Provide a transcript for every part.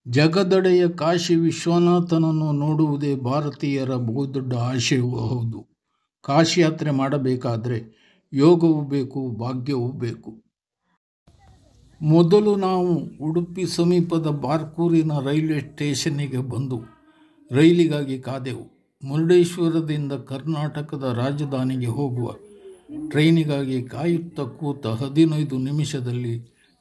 ಜಗದೊಡೆಯ ಕಾಶಿ ವಿಶ್ವನಾಥನನ್ನು ನೋಡುವುದೇ ಭಾರತೀಯರ ಬಹುದೊಡ್ಡ ಆಶಯವೂ ಹೌದು. ಕಾಶಿ ಯಾತ್ರೆ ಮಾಡಬೇಕಾದರೆ ಯೋಗವೂ ಬೇಕು, ಭಾಗ್ಯವೂ ಬೇಕು. ಮೊದಲು ನಾವು ಉಡುಪಿ ಸಮೀಪದ ಬಾರ್ಕೂರಿನ ರೈಲ್ವೆ ಸ್ಟೇಷನ್ನಿಗೆ ಬಂದು ರೈಲಿಗಾಗಿ ಕಾದೆವು. ಮುರುಡೇಶ್ವರದಿಂದ ಕರ್ನಾಟಕದ ರಾಜಧಾನಿಗೆ ಹೋಗುವ ಟ್ರೈನಿಗಾಗಿ ಕಾಯುತ್ತಾ ಕೂತ 15 ನಿಮಿಷದಲ್ಲಿ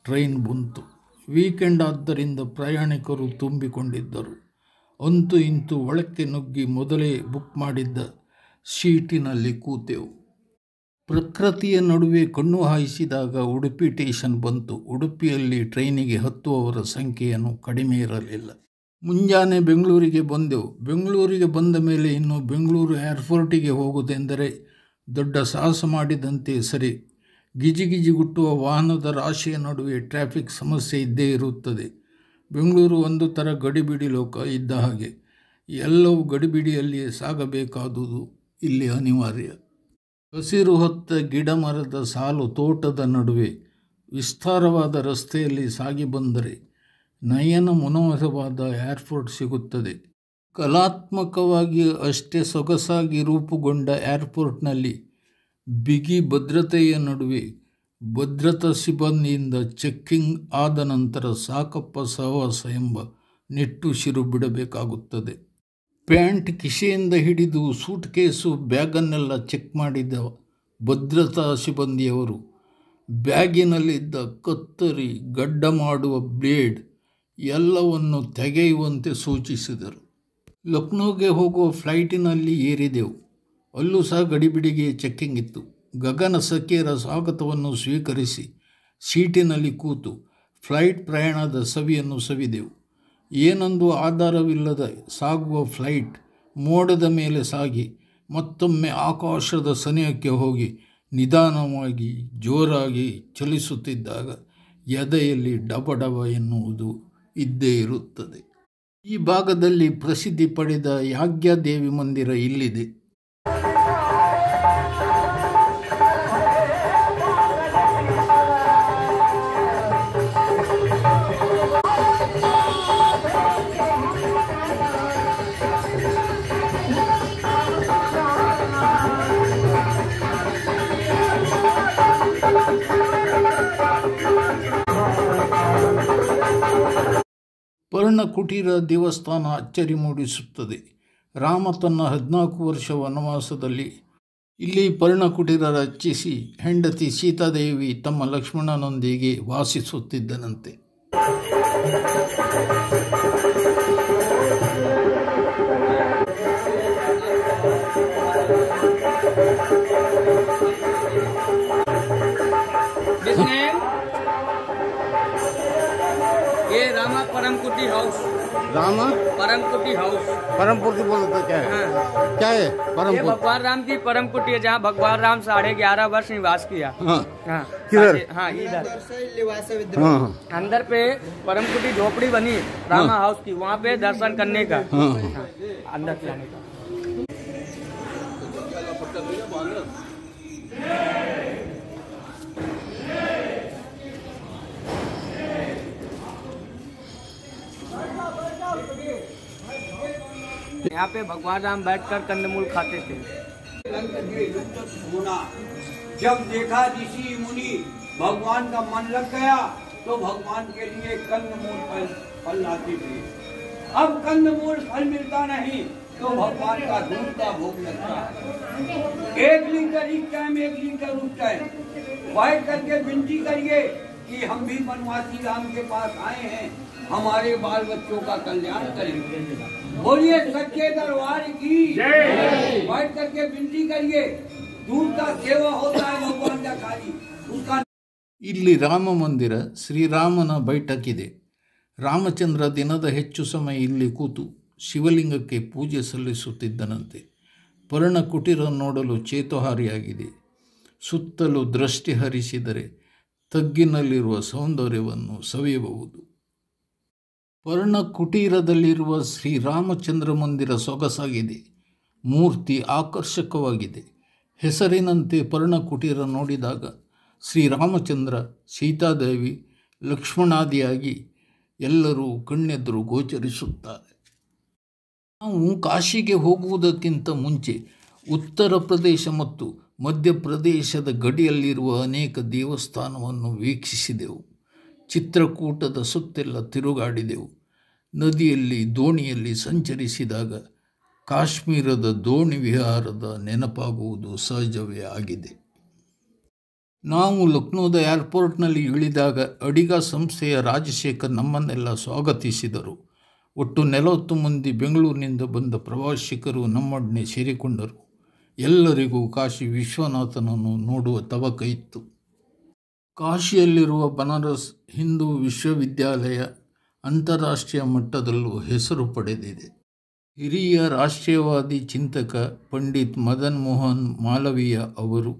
ಟ್ರೈನ್ ಬಂತು. ವೀಕೆಂಡ್ ಆದ್ದರಿಂದ ಪ್ರಯಾಣಿಕರು ತುಂಬಿಕೊಂಡಿದ್ದರು. ಅಂತೂ ಇಂತೂ ಒಳಕ್ಕೆ ನುಗ್ಗಿ ಮೊದಲೇ ಬುಕ್ ಮಾಡಿದ್ದ ಸೀಟಿನಲ್ಲಿ ಕೂತೆವು. ಪ್ರಕೃತಿಯ ನಡುವೆ ಕಣ್ಣು ಹಾಯಿಸಿದಾಗ ಉಡುಪಿ ಸ್ಟೇಷನ್ ಬಂತು. ಉಡುಪಿಯಲ್ಲಿ ಟ್ರೈನಿಗೆ ಹತ್ತುವವರ ಸಂಖ್ಯೆಯನ್ನು ಕಡಿಮೆ ಇರಲಿಲ್ಲ. ಮುಂಜಾನೆ ಬೆಂಗಳೂರಿಗೆ ಬಂದೆವು. ಬೆಂಗಳೂರಿಗೆ ಬಂದ ಮೇಲೆ ಇನ್ನು ಬೆಂಗಳೂರು ಏರ್ಪೋರ್ಟಿಗೆ ಹೋಗುವುದೆಂದರೆ ದೊಡ್ಡ ಸಾಹಸ ಮಾಡಿದಂತೆ ಸರಿ. ಗಿಜಿಗಿಜಿಗುಟ್ಟುವ ವಾಹನದ ರಾಶಿಯ ನಡುವೆ ಟ್ರಾಫಿಕ್ ಸಮಸ್ಯೆ ಇದ್ದೇ ಇರುತ್ತದೆ. ಬೆಂಗಳೂರು ಒಂದು ಥರ ಗಡಿಬಿಡಿ ಲೋಕ ಇದ್ದ ಹಾಗೆ. ಎಲ್ಲವೂ ಗಡಿಬಿಡಿಯಲ್ಲಿಯೇ ಸಾಗಬೇಕಾದುದು ಇಲ್ಲಿ ಅನಿವಾರ್ಯ. ಹಸಿರು ಹೊತ್ತ ಗಿಡ ಮರದ ಸಾಲು ತೋಟದ ನಡುವೆ ವಿಸ್ತಾರವಾದ ರಸ್ತೆಯಲ್ಲಿ ಸಾಗಿ ಬಂದರೆ ನಯನ ಮನೋಹರವಾದ ಏರ್ಪೋರ್ಟ್ ಸಿಗುತ್ತದೆ. ಕಲಾತ್ಮಕವಾಗಿ ಅಷ್ಟೇ ಸೊಗಸಾಗಿ ರೂಪುಗೊಂಡ ಏರ್ಪೋರ್ಟ್ನಲ್ಲಿ ಬಿಗಿ ಭದ್ರತೆಯ ನಡುವೆ ಭದ್ರತಾ ಸಿಬ್ಬಂದಿಯಿಂದ ಚೆಕ್ಕಿಂಗ್ ಆದ ನಂತರ ಸಾಕಪ್ಪ ಸಹವಾಸ ಎಂಬ ನಿಟ್ಟುಸಿರು ಬಿಡಬೇಕಾಗುತ್ತದೆ. ಪ್ಯಾಂಟ್ ಕಿಸೆಯಿಂದ ಹಿಡಿದು ಸೂಟ್ ಕೇಸು ಬ್ಯಾಗನ್ನೆಲ್ಲ ಚೆಕ್ ಮಾಡಿದ ಭದ್ರತಾ ಸಿಬ್ಬಂದಿಯವರು ಬ್ಯಾಗಿನಲ್ಲಿದ್ದ ಕತ್ತರಿ, ಗಡ್ಡ ಮಾಡುವ ಬ್ಲೇಡ್ ಎಲ್ಲವನ್ನು ತೆಗೆಯುವಂತೆ ಸೂಚಿಸಿದರು. ಲಕ್ನೋಗೆ ಹೋಗುವ ಫ್ಲೈಟಿನಲ್ಲಿ ಏರಿದೆವು. ಅಲ್ಲೂ ಸಹ ಗಡಿಬಿಡಿಗೆ ಚೆಕ್ಕಿಂಗ್ ಇತ್ತು. ಗಗನ ಸಖಿಯರ ಸ್ವಾಗತವನ್ನು ಸ್ವೀಕರಿಸಿ ಸೀಟಿನಲ್ಲಿ ಕೂತು ಫ್ಲೈಟ್ ಪ್ರಯಾಣದ ಸವಿಯನ್ನು ಸವಿದೆವು. ಏನೊಂದು ಆಧಾರವಿಲ್ಲದ ಸಾಗುವ ಫ್ಲೈಟ್ ಮೋಡದ ಮೇಲೆ ಸಾಗಿ ಮತ್ತೊಮ್ಮೆ ಆಕಾಶದ ಸನಿಹಕ್ಕೆ ಹೋಗಿ ನಿಧಾನವಾಗಿ ಜೋರಾಗಿ ಚಲಿಸುತ್ತಿದ್ದಾಗ ಎದೆಯಲ್ಲಿ ಡಬಡಬ ಎನ್ನುವುದು ಇದ್ದೇ ಇರುತ್ತದೆ. ಈ ಭಾಗದಲ್ಲಿ ಪ್ರಸಿದ್ಧಿ ಪಡೆದ ಯಾಜ್ಞಾದೇವಿ ಮಂದಿರ ಇಲ್ಲಿದೆ. ಪರ್ಣಕುಟೀರ ದೇವಸ್ಥಾನ ಅಚ್ಚರಿ ಮೂಡಿಸುತ್ತದೆ. ರಾಮ ತನ್ನ 14 ವರ್ಷ ವನವಾಸದಲ್ಲಿ ಇಲ್ಲಿ ಪರ್ಣಕುಟೀರ ರಚಿಸಿ ಹೆಂಡತಿ ಸೀತಾದೇವಿ ತಮ್ಮ ಲಕ್ಷ್ಮಣನೊಂದಿಗೆ ವಾಸಿಸುತ್ತಿದ್ದನಂತೆ. ये रामा परमकुटी हाउस। रामा परमकुटी हाउस। परमपुर बोलते क्या है? क्या है ये परमपुर? भगवान राम की परमकुटी है, जहाँ भगवान राम 11.5 वर्ष निवास किया। हाँ हाँ किधर? हाँ इधर हाँ हाँ अंदर पे परमकुटी झोपड़ी बनी रामा हाउस की, वहाँ पे दर्शन करने का। हाँ हाँ, अंदर जाने का। यहाँ पे भगवान राम बैठकर कंदमूल खाते थे। जब देखा ऋषि मुनि भगवान का मन लग गया तो भगवान के लिए कंदमूल फल लाते थे। अब कंदमूल फल मिलता नहीं तो भगवान का दूध का भोग लगता है। 1 लीटर इस टाइम, 1 लीटर उस टाइम बैठ करके विनती करिए कि हम भी वनवासी राम के पास आए हैं, हमारे बाल बच्चों का कल्याण करेंगे। बोलिए सच्चे दरबार की जय। बैठ करके विनती करिए, दूध का सेवा होता है भगवान का खाली उसका। ಇಲ್ಲಿ ರಾಮ ಮಂದಿರ, ಶ್ರೀರಾಮನ ಬೈಠಕ್ಕಿದೆ. ರಾಮಚಂದ್ರ ದಿನದ ಹೆಚ್ಚು ಸಮಯ ಇಲ್ಲಿ ಕೂತು ಶಿವಲಿಂಗಕ್ಕೆ ಪೂಜೆ ಸಲ್ಲಿಸುತ್ತಿದ್ದನಂತೆ. ಪರ್ಣಕುಟೀರ ನೋಡಲು ಚೇತೋಹಾರಿಯಾಗಿದೆ. ಸುತ್ತಲೂ ದೃಷ್ಟಿ ಹರಿಸಿದರೆ ತಗ್ಗಿನಲ್ಲಿರುವ ಸೌಂದರ್ಯವನ್ನು ಸವಿಯಬಹುದು. ಪರ್ಣಕುಟೀರದಲ್ಲಿರುವ ಶ್ರೀರಾಮಚಂದ್ರ ಮಂದಿರ ಸೊಗಸಾಗಿದೆ. ಮೂರ್ತಿ ಆಕರ್ಷಕವಾಗಿದೆ. ಹೆಸರಿನಂತೆ ಪರ್ಣಕುಟೀರ ನೋಡಿದಾಗ ಶ್ರೀರಾಮಚಂದ್ರ, ಸೀತಾದೇವಿ, ಲಕ್ಷ್ಮಣಾದಿಯಾಗಿ ಎಲ್ಲರೂ ಕಣ್ಣೆದುರು ಗೋಚರಿಸುತ್ತಾರೆ. ನಾವು ಕಾಶಿಗೆ ಹೋಗುವುದಕ್ಕಿಂತ ಮುಂಚೆ ಉತ್ತರ ಪ್ರದೇಶ ಮತ್ತು ಮಧ್ಯಪ್ರದೇಶದ ಗಡಿಯಲ್ಲಿರುವ ಅನೇಕ ದೇವಸ್ಥಾನವನ್ನು ವೀಕ್ಷಿಸಿದೆವು. ಚಿತ್ರಕೂಟದ ಸುತ್ತೆಲ್ಲ ತಿರುಗಾಡಿದೆವು. ನದಿಯಲ್ಲಿ ದೋಣಿಯಲ್ಲಿ ಸಂಚರಿಸಿದಾಗ ಕಾಶ್ಮೀರದ ದೋಣಿ ವಿಹಾರದ ನೆನಪಾಗುವುದು ಸಹಜವೇ ಆಗಿದೆ. ನಾವು ಲಕ್ನೋದ ಏರ್ಪೋರ್ಟ್ನಲ್ಲಿ ಇಳಿದಾಗ ಅಡಿಗಾ ಸಂಸ್ಥೆಯ ರಾಜಶೇಖರ್ ನಮ್ಮನ್ನೆಲ್ಲ ಸ್ವಾಗತಿಸಿದರು. ಒಟ್ಟು 40 ಮಂದಿ ಬೆಂಗಳೂರಿನಿಂದ ಬಂದ ಪ್ರವಾಸಿಗರು ನಮ್ಮೊಡನೆ ಸೇರಿಕೊಂಡರು. ಎಲ್ಲರಿಗೂ ಕಾಶಿ ವಿಶ್ವನಾಥನನ್ನು ನೋಡುವ ತವಕ ಇತ್ತು. ಕಾಶಿಯಲ್ಲಿರುವ ಬನಾರಸ್ ಹಿಂದೂ ವಿಶ್ವವಿದ್ಯಾಲಯ ಅಂತಾರಾಷ್ಟ್ರೀಯ ಮಟ್ಟದಲ್ಲೂ ಹೆಸರು ಪಡೆದಿದೆ. ಹಿರಿಯ ರಾಷ್ಟ್ರೀಯವಾದಿ ಚಿಂತಕ ಪಂಡಿತ್ ಮದನ್ ಮೋಹನ್ ಮಾಲವೀಯ ಅವರು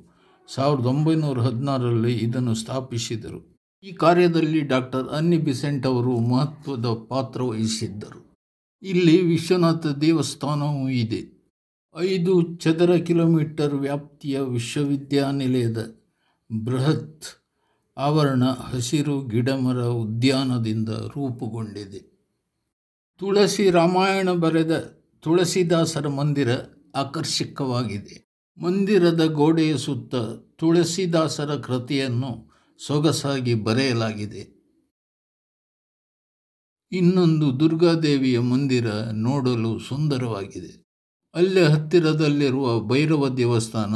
1916ರಲ್ಲಿ ಇದನ್ನು ಸ್ಥಾಪಿಸಿದರು. ಈ ಕಾರ್ಯದಲ್ಲಿ ಡಾಕ್ಟರ್ ಅನ್ನಿ ಬಿಸೆಂಟ್ ಅವರು ಮಹತ್ವದ ಪಾತ್ರ ವಹಿಸಿದ್ದರು. ಇಲ್ಲಿ ವಿಶ್ವನಾಥ ದೇವಸ್ಥಾನವೂ ಇದೆ. 5 ಚದರ ಕಿಲೋಮೀಟರ್ ವ್ಯಾಪ್ತಿಯ ವಿಶ್ವವಿದ್ಯಾನಿಲಯದ ಬೃಹತ್ ಆವರಣ ಹಸಿರು ಗಿಡಮರ ಉದ್ಯಾನದಿಂದ ರೂಪುಗೊಂಡಿದೆ. ತುಳಸಿ ರಾಮಾಯಣ ಬರೆದ ತುಳಸಿದಾಸರ ಮಂದಿರ ಆಕರ್ಷಕವಾಗಿದೆ. ಮಂದಿರದ ಗೋಡೆಯ ಸುತ್ತ ತುಳಸಿದಾಸರ ಕೃತಿಯನ್ನು ಸೊಗಸಾಗಿ ಬರೆಯಲಾಗಿದೆ. ಇನ್ನೊಂದು ದುರ್ಗಾದೇವಿಯ ಮಂದಿರ ನೋಡಲು ಸುಂದರವಾಗಿದೆ. ಅಲ್ಲೇ ಹತ್ತಿರದಲ್ಲಿರುವ ಭೈರವ ದೇವಸ್ಥಾನ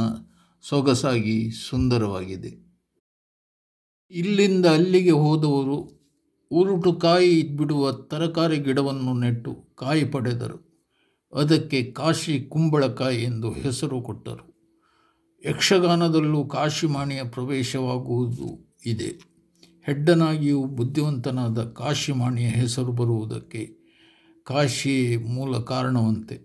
ಸೊಗಸಾಗಿ ಸುಂದರವಾಗಿದೆ. ಇಲ್ಲಿಂದ ಅಲ್ಲಿಗೆ ಹೋದವರು ಉರುಟು ಕಾಯಿ ಬಿಡುವ ತರಕಾರಿ ಗಿಡವನ್ನು ನೆಟ್ಟು ಕಾಯಿ ಪಡೆದರು. ಅದಕ್ಕೆ ಕಾಶಿ ಕುಂಬಳಕಾಯಿ ಎಂದು ಹೆಸರು ಕೊಟ್ಟರು. ಯಕ್ಷಗಾನದಲ್ಲೂ ಕಾಶಿಮಾಣಿಯ ಪ್ರವೇಶವಾಗುವುದು ಇದೆ. ಹೆಡ್ಡನಾಗಿಯೂ ಬುದ್ಧಿವಂತನಾದ ಕಾಶಿಮಾಣಿಯ ಹೆಸರು ಬರುವುದಕ್ಕೆ ಕಾಶಿಯೇ ಮೂಲ ಕಾರಣವಂತೆ.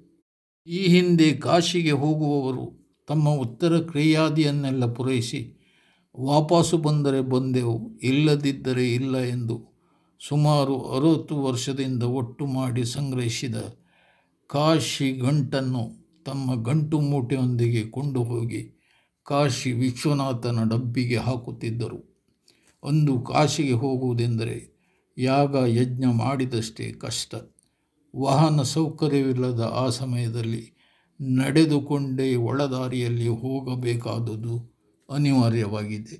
ಈ ಹಿಂದೆ ಕಾಶಿಗೆ ಹೋಗುವವರು ತಮ್ಮ ಉತ್ತರ ಕ್ರಿಯಾದಿಯನ್ನೆಲ್ಲ ಪೂರೈಸಿ ವಾಪಸ್ಸು ಬಂದರೆ ಬಂದೆವು, ಇಲ್ಲದಿದ್ದರೆ ಇಲ್ಲ ಎಂದು ಸುಮಾರು 60 ವರ್ಷದಿಂದ ಒಟ್ಟು ಮಾಡಿ ಸಂಗ್ರಹಿಸಿದ ಕಾಶಿ ಗಂಟನ್ನು ತಮ್ಮ ಗಂಟು ಮೂಟೆಯೊಂದಿಗೆ ಕೊಂಡು ಹೋಗಿ ಕಾಶಿ ವಿಶ್ವನಾಥನ ಡಬ್ಬಿಗೆ ಹಾಕುತ್ತಿದ್ದರು. ಅಂದು ಕಾಶಿಗೆ ಹೋಗುವುದೆಂದರೆ ಯಾಗ ಯಜ್ಞ ಮಾಡಿದಷ್ಟೇ ಕಷ್ಟ. ವಾಹನ ಸೌಕರ್ಯವಿಲ್ಲದ ಆ ಸಮಯದಲ್ಲಿ ನಡೆದುಕೊಂಡೇ ಒಳದಾರಿಯಲ್ಲಿ ಹೋಗಬೇಕಾದುದು ಅನಿವಾರ್ಯವಾಗಿದೆ.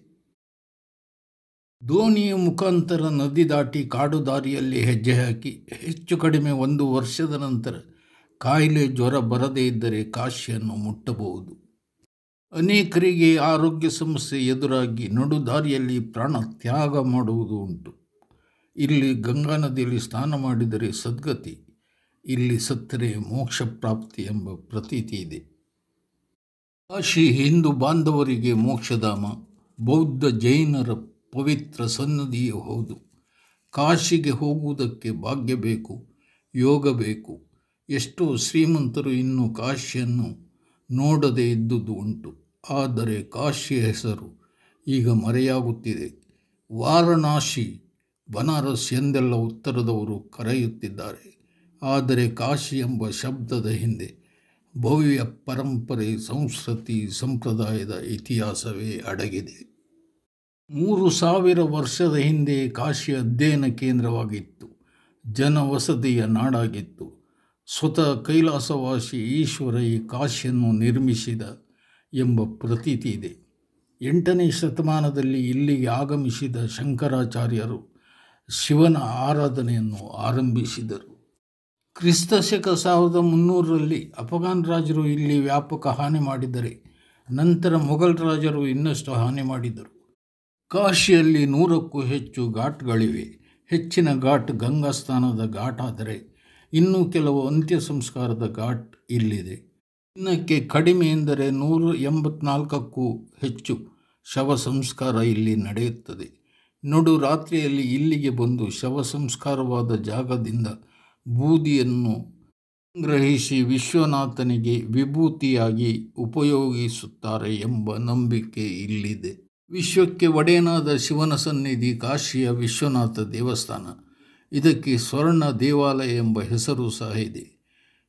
ದೋಣಿಯ ಮುಖಾಂತರ ನದಿ ದಾಟಿ ಕಾಡು ದಾರಿಯಲ್ಲಿ ಹೆಜ್ಜೆ ಹಾಕಿ ಹೆಚ್ಚು ಕಡಿಮೆ 1 ವರ್ಷದ ನಂತರ ಕಾಯಿಲೆ ಜ್ವರ ಬರದೇ ಇದ್ದರೆ ಕಾಶಿಯನ್ನು ಮುಟ್ಟಬಹುದು. ಅನೇಕರಿಗೆ ಆರೋಗ್ಯ ಸಮಸ್ಯೆ ಎದುರಾಗಿ ನಡು ದಾರಿಯಲ್ಲಿ ಪ್ರಾಣ ತ್ಯಾಗ ಮಾಡುವುದು ಉಂಟು. ಇಲ್ಲಿ ಗಂಗಾ ನದಿಯಲ್ಲಿ ಸ್ನಾನ ಮಾಡಿದರೆ ಸದ್ಗತಿ, ಇಲ್ಲಿ ಸತ್ತರೆ ಮೋಕ್ಷ ಪ್ರಾಪ್ತಿ ಎಂಬ ಪ್ರತೀತಿ ಇದೆ. ಕಾಶಿ ಹಿಂದೂ ಬಾಂಧವರಿಗೆ ಮೋಕ್ಷಧಾಮ, ಬೌದ್ಧ ಜೈನರ ಪವಿತ್ರ ಸನ್ನಿಧಿಯೂ ಹೌದು. ಕಾಶಿಗೆ ಹೋಗುವುದಕ್ಕೆ ಭಾಗ್ಯ ಬೇಕು, ಯೋಗ ಬೇಕು. ಎಷ್ಟೋ ಶ್ರೀಮಂತರು ಇನ್ನೂ ಕಾಶಿಯನ್ನು ನೋಡದೇ ಇದ್ದುದು ಉಂಟು. ಆದರೆ ಕಾಶಿಯ ಹೆಸರು ಈಗ ಮರೆಯಾಗುತ್ತಿದೆ. ವಾರಣಾಸಿ, ಬನಾರಸ್ ಎಂದೆಲ್ಲ ಉತ್ತರದವರು ಕರೆಯುತ್ತಿದ್ದಾರೆ. ಆದರೆ ಕಾಶಿ ಎಂಬ ಶಬ್ದದ ಹಿಂದೆ ಭವ್ಯ ಪರಂಪರೆ, ಸಂಸ್ಕೃತಿ, ಸಂಪ್ರದಾಯದ ಇತಿಹಾಸವೇ ಅಡಗಿದೆ. 3000 ವರ್ಷದ ಹಿಂದೆ ಕಾಶಿ ಅಧ್ಯಯನ ಕೇಂದ್ರವಾಗಿತ್ತು, ಜನವಸತಿಯ ನಾಡಾಗಿತ್ತು. ಸ್ವತಃ ಕೈಲಾಸವಾಸಿ ಈಶ್ವರ ಈ ಕಾಶಿಯನ್ನು ನಿರ್ಮಿಸಿದ ಎಂಬ ಪ್ರತೀತಿ ಇದೆ. 8ನೇ ಶತಮಾನದಲ್ಲಿ ಇಲ್ಲಿಗೆ ಆಗಮಿಸಿದ ಶಂಕರಾಚಾರ್ಯರು ಶಿವನ ಆರಾಧನೆಯನ್ನು ಆರಂಭಿಸಿದರು. ಕ್ರಿಸ್ತಶಕ 1300ರಲ್ಲಿ ಅಫಘಾನ್ ರಾಜರು ಇಲ್ಲಿ ವ್ಯಾಪಕ ಹಾನಿ ಮಾಡಿದರೆ ನಂತರ ಮೊಘಲ್ ರಾಜರು ಇನ್ನಷ್ಟು ಹಾನಿ ಮಾಡಿದರು. ಕಾಶಿಯಲ್ಲಿ 100ಕ್ಕೂ ಹೆಚ್ಚು ಘಾಟ್ಗಳಿವೆ. ಹೆಚ್ಚಿನ ಘಾಟ್ ಗಂಗಾ ಸ್ನಾನದ ಘಾಟ್ ಆದರೆ ಇನ್ನೂ ಕೆಲವು ಅಂತ್ಯ ಸಂಸ್ಕಾರದ ಘಾಟ್ ಇಲ್ಲಿದೆ. ಇನ್ನಕ್ಕೆ ಕಡಿಮೆ ಎಂದರೆ 184ಕ್ಕೂ ಹೆಚ್ಚು ಶವ ಸಂಸ್ಕಾರ ಇಲ್ಲಿ ನಡೆಯುತ್ತದೆ. ನಡು ರಾತ್ರಿಯಲ್ಲಿ ಇಲ್ಲಿಗೆ ಬಂದು ಶವ ಸಂಸ್ಕಾರವಾದ ಜಾಗದಿಂದ ಬೂದಿಯನ್ನು ಸಂಗ್ರಹಿಸಿ ವಿಶ್ವನಾಥನಿಗೆ ವಿಭೂತಿಯಾಗಿ ಉಪಯೋಗಿಸುತ್ತಾರೆ ಎಂಬ ನಂಬಿಕೆ ಇಲ್ಲಿದೆ. ವಿಶ್ವಕ್ಕೆ ಒಡೆಯನಾದ ಶಿವನ ಸನ್ನಿಧಿ ಕಾಶಿಯ ವಿಶ್ವನಾಥ ದೇವಸ್ಥಾನ. ಇದಕ್ಕೆ ಸ್ವರ್ಣ ದೇವಾಲಯ ಎಂಬ ಹೆಸರು ಸಹ ಇದೆ.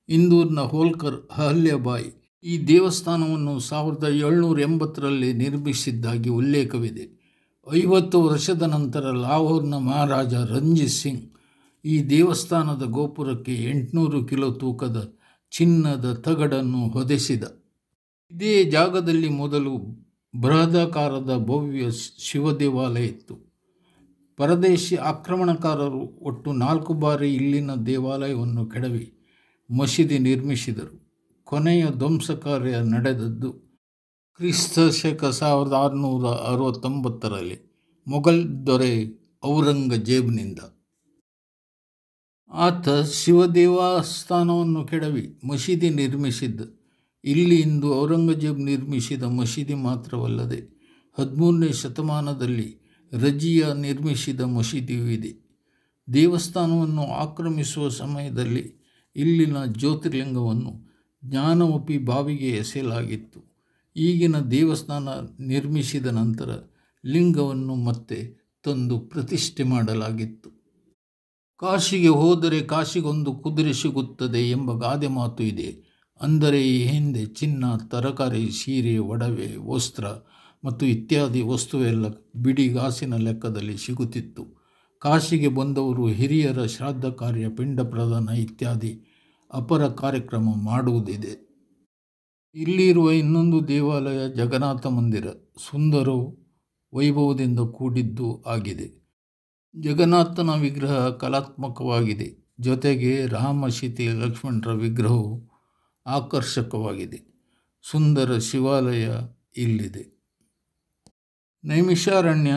ಇಂದೂರಿನ ಹೋಲ್ಕರ್ ಅಹಲ್ಯಾಬಾಯಿ ಈ ದೇವಸ್ಥಾನವನ್ನು 1780ರಲ್ಲಿ ನಿರ್ಮಿಸಿದ್ದಾಗಿ ಉಲ್ಲೇಖವಿದೆ. 50 ವರ್ಷದ ನಂತರ ಲಾಹೋರ್ನ ಮಹಾರಾಜ ರಂಜಿತ್ ಸಿಂಗ್ ಈ ದೇವಸ್ಥಾನದ ಗೋಪುರಕ್ಕೆ 800 ಕಿಲೋ ತೂಕದ ಚಿನ್ನದ ತಗಡನ್ನು ಹೊದೆಸಿದ. ಇದೇ ಜಾಗದಲ್ಲಿ ಮೊದಲು ಬೃಹದಾಕಾರದ ಭವ್ಯ ಶಿವ ದೇವಾಲಯ ಇತ್ತು. ಪರದೇಶಿ ಆಕ್ರಮಣಕಾರರು ಒಟ್ಟು 4 ಬಾರಿ ಇಲ್ಲಿನ ದೇವಾಲಯವನ್ನು ಕೆಡವಿ ಮಸೀದಿ ನಿರ್ಮಿಸಿದರು. ಕೊನೆಯ ಧ್ವಂಸ ಕಾರ್ಯ ನಡೆದದ್ದು ಕ್ರಿಸ್ತ ಶಕ 1669ರಲ್ಲಿ ಮೊಘಲ್ ದೊರೆ ಔರಂಗಜೇಬನಿಂದ. ಆತ ಶಿವ ದೇವಸ್ಥಾನವನ್ನು ಕೆಡವಿ ಮಸೀದಿ ನಿರ್ಮಿಸಿದ್ದ. ಇಲ್ಲಿ ಇಂದು ಔರಂಗಜೇಬ್ ನಿರ್ಮಿಸಿದ ಮಸೀದಿ ಮಾತ್ರವಲ್ಲದೆ 13ನೇ ಶತಮಾನದಲ್ಲಿ ರಜಿಯಾ ನಿರ್ಮಿಸಿದ ಮಸೀದಿಯೂ ಇದೆ. ದೇವಸ್ಥಾನವನ್ನು ಆಕ್ರಮಿಸುವ ಸಮಯದಲ್ಲಿ ಇಲ್ಲಿನ ಜ್ಯೋತಿರ್ಲಿಂಗವನ್ನು ಜ್ಞಾನವಪಿ ಬಾವಿಗೆ ಎಸೆಯಲಾಗಿತ್ತು. ಈಗಿನ ದೇವಸ್ಥಾನ ನಿರ್ಮಿಸಿದ ನಂತರ ಲಿಂಗವನ್ನು ಮತ್ತೆ ತಂದು ಪ್ರತಿಷ್ಠೆ ಮಾಡಲಾಗಿತ್ತು. ಕಾಶಿಗೆ ಹೋದರೆ ಕಾಶಿಗೊಂದು ಕುದುರೆ ಸಿಗುತ್ತದೆ ಎಂಬ ಗಾದೆ ಮಾತು ಇದೆ. ಅಂದರೆ ಈ ಹಿಂದೆ ಚಿನ್ನ, ತರಕಾರಿ, ಸೀರೆ, ಒಡವೆ, ವಸ್ತ್ರ ಮತ್ತು ಇತ್ಯಾದಿ ವಸ್ತುವೆಲ್ಲ ಬಿಡಿಗಾಸಿನ ಲೆಕ್ಕದಲ್ಲಿ ಸಿಗುತ್ತಿತ್ತು. ಕಾಶಿಗೆ ಬಂದವರು ಹಿರಿಯರ ಶ್ರಾದ್ದ ಕಾರ್ಯ, ಪಿಂಡ ಪ್ರದಾನ ಇತ್ಯಾದಿ ಅಪರ ಕಾರ್ಯಕ್ರಮ ಮಾಡುವುದಿದೆ. ಇಲ್ಲಿರುವ ಇನ್ನೊಂದು ದೇವಾಲಯ ಜಗನ್ನಾಥ ಮಂದಿರ. ಸುಂದರವೂ ವೈಭವದಿಂದ ಕೂಡಿದ್ದು ಆಗಿದೆ. ಜಗನ್ನಾಥನ ವಿಗ್ರಹ ಕಲಾತ್ಮಕವಾಗಿದೆ. ಜೊತೆಗೆ ರಾಮ, ಸೀತೆ, ಲಕ್ಷ್ಮಣರ ವಿಗ್ರಹವು ಆಕರ್ಷಕವಾಗಿದೆ. ಸುಂದರ ಶಿವಾಲಯ ಇಲ್ಲಿದೆ. ನೈಮಿಷಾರಣ್ಯ,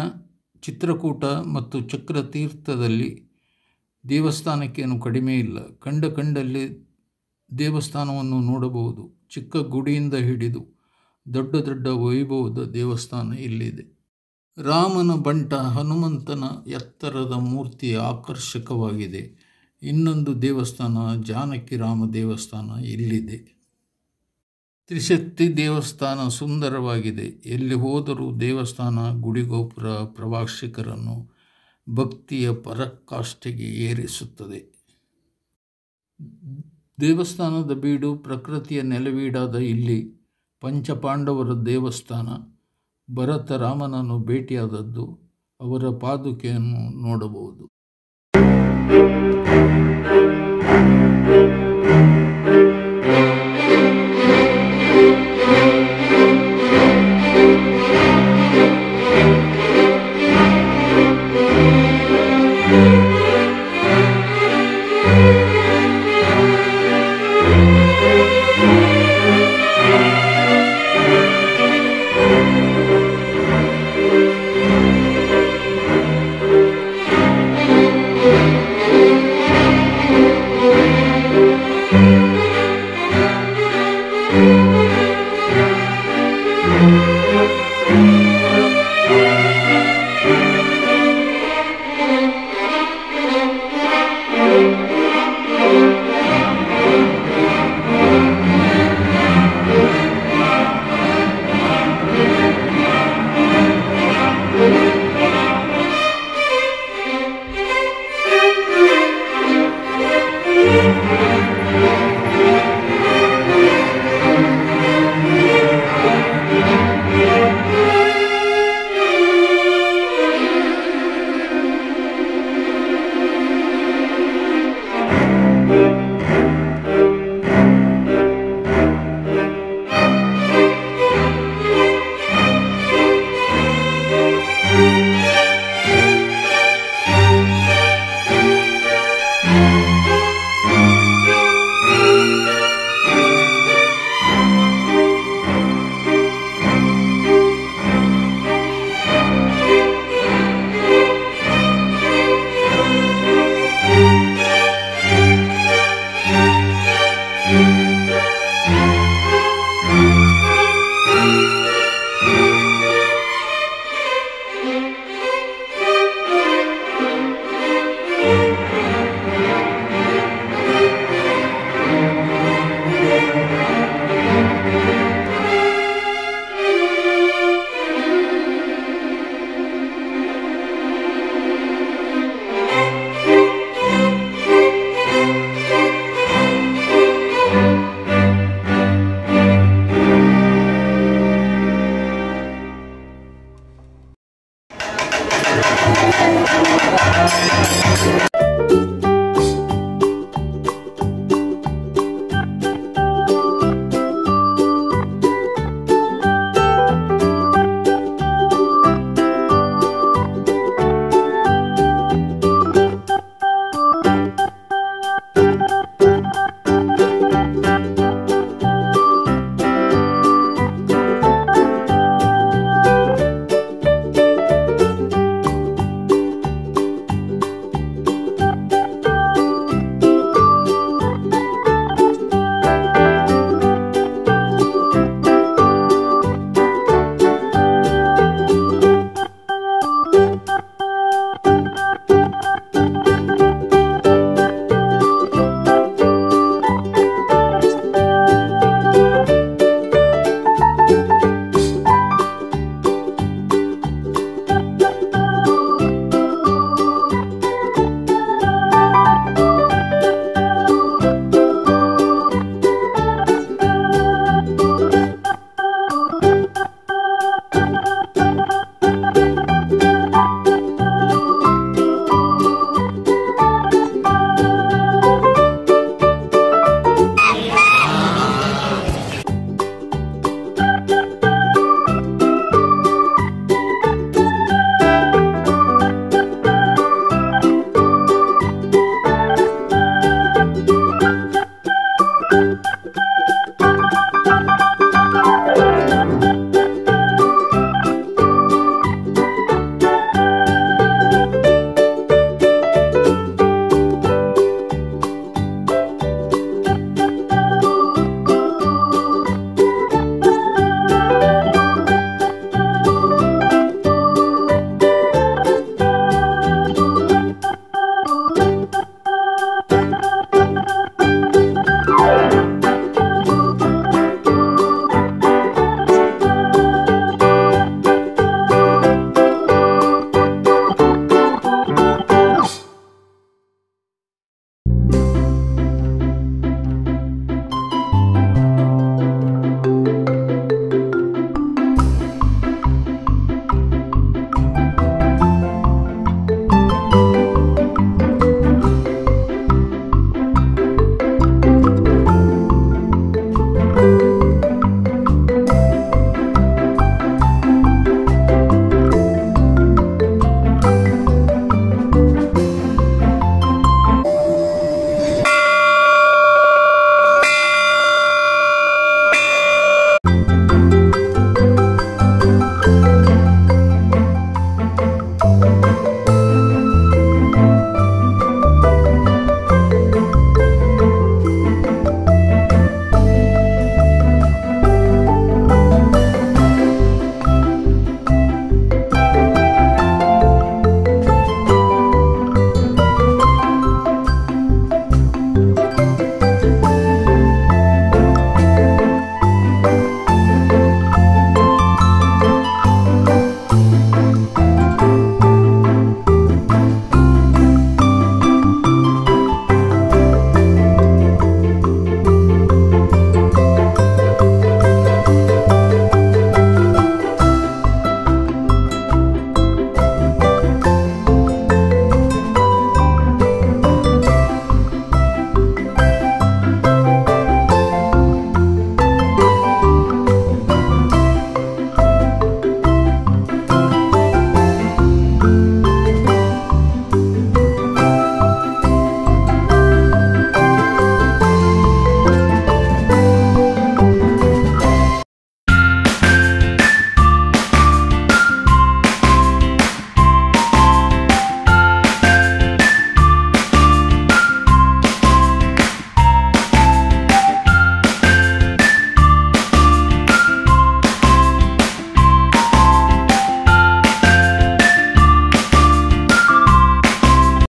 ಚಿತ್ರಕೂಟ ಮತ್ತು ಚಕ್ರತೀರ್ಥದಲ್ಲಿ ದೇವಸ್ಥಾನಕ್ಕೇನು ಕಡಿಮೆ ಇಲ್ಲ. ಕಂಡಲ್ಲಿ ದೇವಸ್ಥಾನವನ್ನು ನೋಡಬಹುದು. ಚಿಕ್ಕ ಗುಡಿಯಿಂದ ಹಿಡಿದು ದೊಡ್ಡ ದೊಡ್ಡ ವೈಭವದ ದೇವಸ್ಥಾನ ಇಲ್ಲಿದೆ. ರಾಮನ ಬಂಟ ಹನುಮಂತನ ಎತ್ತರದ ಮೂರ್ತಿ ಆಕರ್ಷಕವಾಗಿದೆ. ಇನ್ನೊಂದು ದೇವಸ್ಥಾನ ಜಾನಕಿ ರಾಮ ದೇವಸ್ಥಾನ ಇಲ್ಲಿದೆ. ತ್ರಿಶಕ್ತಿ ದೇವಸ್ಥಾನ ಸುಂದರವಾಗಿದೆ. ಎಲ್ಲಿ ಹೋದರೂ ದೇವಸ್ಥಾನ, ಗುಡಿಗೋಪುರ ಪ್ರವಾಸಿಗರನ್ನು ಭಕ್ತಿಯ ಪರಾಕಾಷ್ಠೆಗೆ ಏರಿಸುತ್ತದೆ. ದೇವಸ್ಥಾನದ ಬೀಡು ಪ್ರಕೃತಿಯ ನೆಲವೀಡಾದ ಇಲ್ಲಿ ಪಂಚಪಾಂಡವರ ದೇವಸ್ಥಾನ. ಭರತ ರಾಮನನ್ನು ಭೇಟಿಯಾದದ್ದು, ಅವರ ಪಾದುಕೆಯನ್ನು ನೋಡಬಹುದು.